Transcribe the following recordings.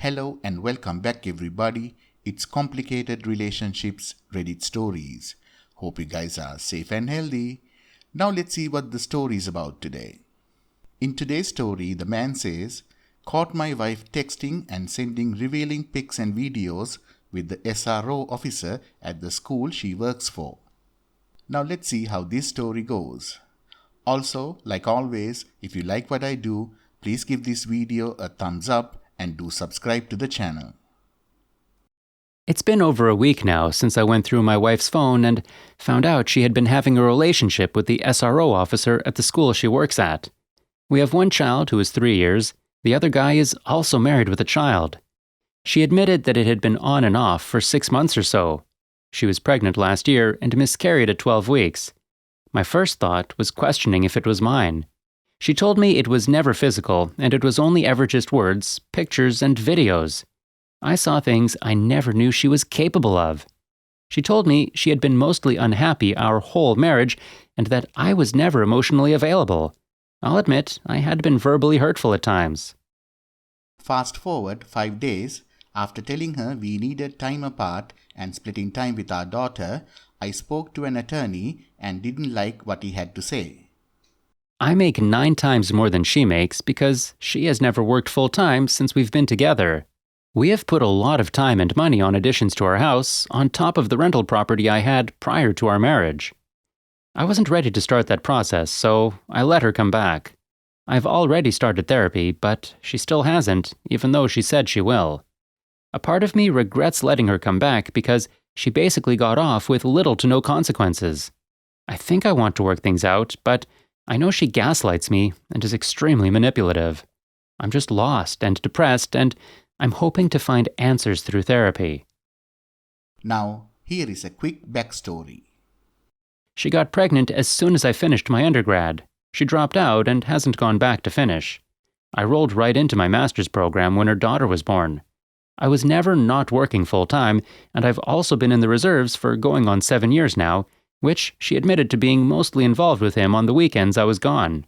Hello and welcome back everybody. It's Complicated Relationships Reddit Stories. Hope you guys are safe and healthy. Now let's see what the story is about today. In today's story, the man says, "Caught my wife texting and sending revealing pics and videos with the SRO officer at the school she works for." Now let's see how this story goes. Also, like always, if you like what I do, please give this video a thumbs up and do subscribe to the channel. It's been over a week now since I went through my wife's phone and found out she had been having a relationship with the SRO officer at the school she works at. We have one child who is 3 years. The other guy is also married with a child. She admitted that it had been on and off for 6 months or so. She was pregnant last year and miscarried at 12 weeks. My first thought was questioning if it was mine. She told me it was never physical and it was only ever just words, pictures, and videos. I saw things I never knew she was capable of. She told me she had been mostly unhappy our whole marriage and that I was never emotionally available. I'll admit, I had been verbally hurtful at times. Fast forward 5 days, after telling her we needed time apart and splitting time with our daughter, I spoke to an attorney and didn't like what he had to say. I make 9 times more than she makes because she has never worked full-time since we've been together. We have put a lot of time and money on additions to our house, on top of the rental property I had prior to our marriage. I wasn't ready to start that process, so I let her come back. I've already started therapy, but she still hasn't, even though she said she will. A part of me regrets letting her come back because she basically got off with little to no consequences. I think I want to work things out, but I know she gaslights me and is extremely manipulative. I'm just lost and depressed, and I'm hoping to find answers through therapy. Now, here is a quick backstory. She got pregnant as soon as I finished my undergrad. She dropped out and hasn't gone back to finish. I rolled right into my master's program when her daughter was born. I was never not working full-time, and I've also been in the reserves for going on 7 years now, which she admitted to being mostly involved with him on the weekends I was gone.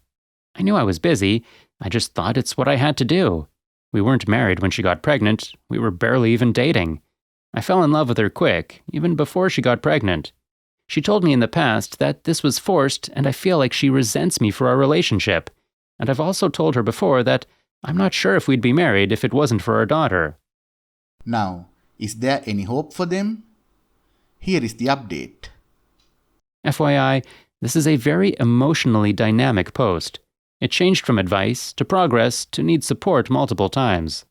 I knew I was busy, I just thought it's what I had to do. We weren't married when she got pregnant, we were barely even dating. I fell in love with her quick, even before she got pregnant. She told me in the past that this was forced and I feel like she resents me for our relationship. And I've also told her before that I'm not sure if we'd be married if it wasn't for our daughter. Now, is there any hope for them? Here is the update. FYI, this is a very emotionally dynamic post. It changed from advice to progress to need support multiple times.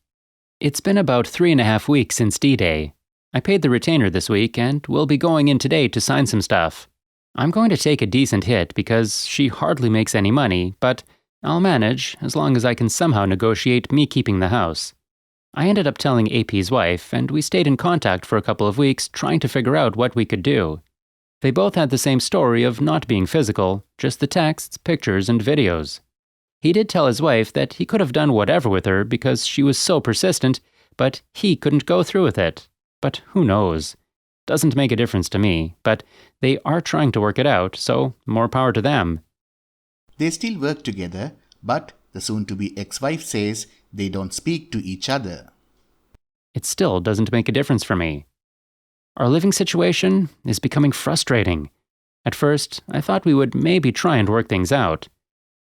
It's been about 3.5 weeks since D-Day. I paid the retainer this week and will be going in today to sign some stuff. I'm going to take a decent hit because she hardly makes any money, but I'll manage as long as I can somehow negotiate me keeping the house. I ended up telling AP's wife, and we stayed in contact for a couple of weeks trying to figure out what we could do. They both had the same story of not being physical, just the texts, pictures, and videos. He did tell his wife that he could have done whatever with her because she was so persistent, but he couldn't go through with it. But who knows? Doesn't make a difference to me, but they are trying to work it out, so more power to them. They still work together, but the soon-to-be ex-wife says they don't speak to each other. It still doesn't make a difference for me. Our living situation is becoming frustrating. At first, I thought we would maybe try and work things out.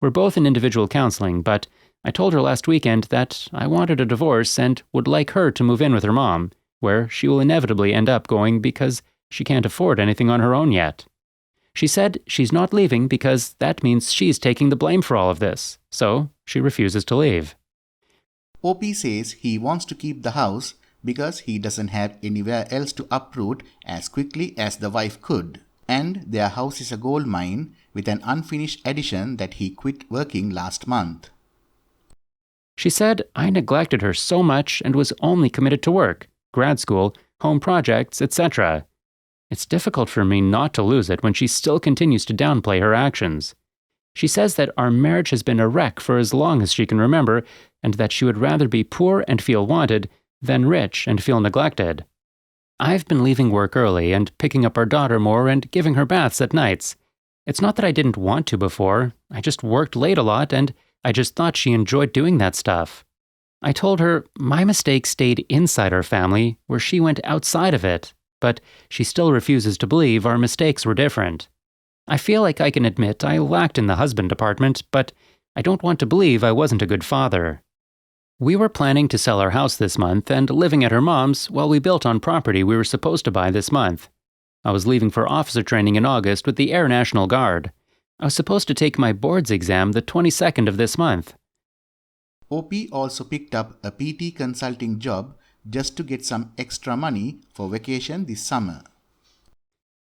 We're both in individual counseling, but I told her last weekend that I wanted a divorce and would like her to move in with her mom, where she will inevitably end up going because she can't afford anything on her own yet. She said she's not leaving because that means she's taking the blame for all of this, so she refuses to leave. OP says he wants to keep the house because he doesn't have anywhere else to uproot as quickly as the wife could. And their house is a gold mine with an unfinished addition that he quit working last month. She said I neglected her so much and was only committed to work, grad school, home projects, etc. It's difficult for me not to lose it when she still continues to downplay her actions. She says that our marriage has been a wreck for as long as she can remember and that she would rather be poor and feel wanted than rich and feel neglected. I've been leaving work early and picking up our daughter more and giving her baths at nights. It's not that I didn't want to before, I just worked late a lot and I just thought she enjoyed doing that stuff. I told her my mistake stayed inside our family, where she went outside of it, but she still refuses to believe our mistakes were different. I feel like I can admit I lacked in the husband department, but I don't want to believe I wasn't a good father. We were planning to sell our house this month and living at her mom's while we built on property we were supposed to buy this month. I was leaving for officer training in August with the Air National Guard. I was supposed to take my boards exam the 22nd of this month. OP also picked up a PT consulting job just to get some extra money for vacation this summer.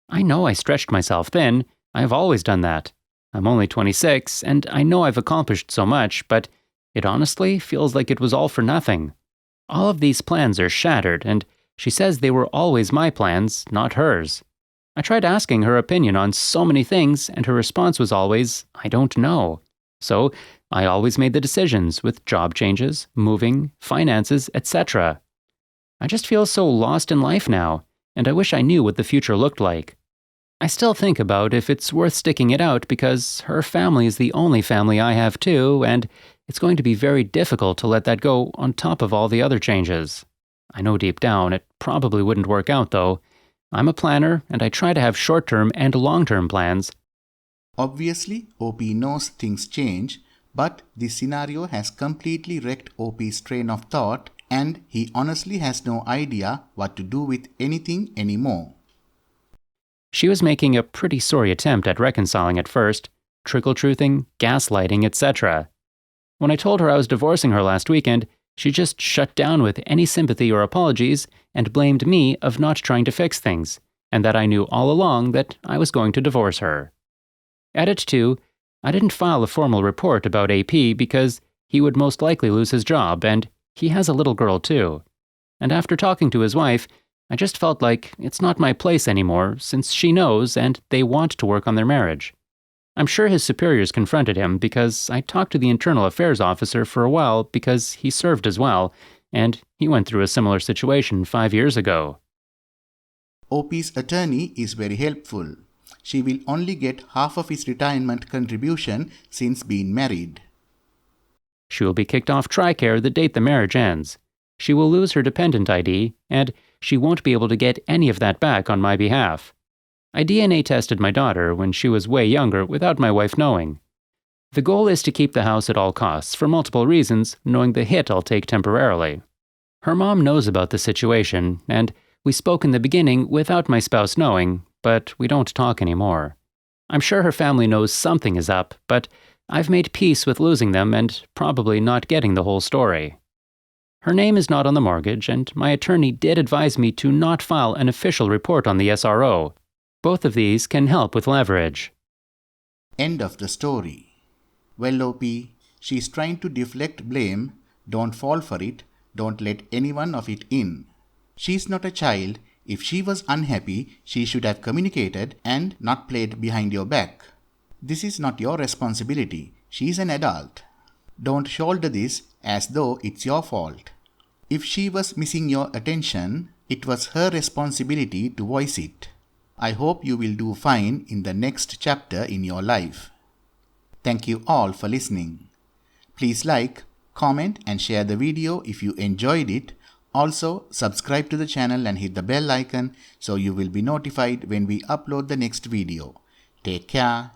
I know I stretched myself thin. I've always done that. I'm only 26, and I know I've accomplished so much, but it honestly feels like it was all for nothing. All of these plans are shattered, and she says they were always my plans, not hers. I tried asking her opinion on so many things, and her response was always, I don't know. So I always made the decisions with job changes, moving, finances, etc. I just feel so lost in life now, and I wish I knew what the future looked like. I still think about if it's worth sticking it out because her family is the only family I have too, and it's going to be very difficult to let that go on top of all the other changes. I know deep down it probably wouldn't work out though. I'm a planner and I try to have short-term and long-term plans. Obviously, OP knows things change, but this scenario has completely wrecked OP's train of thought and he honestly has no idea what to do with anything anymore. She was making a pretty sorry attempt at reconciling at first, trickle-truthing, gaslighting, etc. When I told her I was divorcing her last weekend, she just shut down with any sympathy or apologies and blamed me of not trying to fix things, and that I knew all along that I was going to divorce her. Added to, I didn't file a formal report about AP because he would most likely lose his job, and he has a little girl too. And after talking to his wife, I just felt like it's not my place anymore since she knows and they want to work on their marriage. I'm sure his superiors confronted him because I talked to the internal affairs officer for a while because he served as well, and he went through a similar situation 5 years ago. OP's attorney is very helpful. She will only get half of his retirement contribution since being married. She will be kicked off TRICARE the date the marriage ends. She will lose her dependent ID, and she won't be able to get any of that back on my behalf. I DNA tested my daughter when she was way younger without my wife knowing. The goal is to keep the house at all costs for multiple reasons, knowing the hit I'll take temporarily. Her mom knows about the situation, and we spoke in the beginning without my spouse knowing, but we don't talk anymore. I'm sure her family knows something is up, but I've made peace with losing them and probably not getting the whole story. Her name is not on the mortgage, and my attorney did advise me to not file an official report on the SRO. Both of these can help with leverage. End of the story. Well, OP, she's trying to deflect blame. Don't fall for it. Don't let anyone of it in. She's not a child. If she was unhappy, she should have communicated and not played behind your back. This is not your responsibility. She's an adult. Don't shoulder this as though it's your fault. If she was missing your attention, it was her responsibility to voice it. I hope you will do fine in the next chapter in your life. Thank you all for listening. Please like, comment and share the video if you enjoyed it. Also, subscribe to the channel and hit the bell icon so you will be notified when we upload the next video. Take care.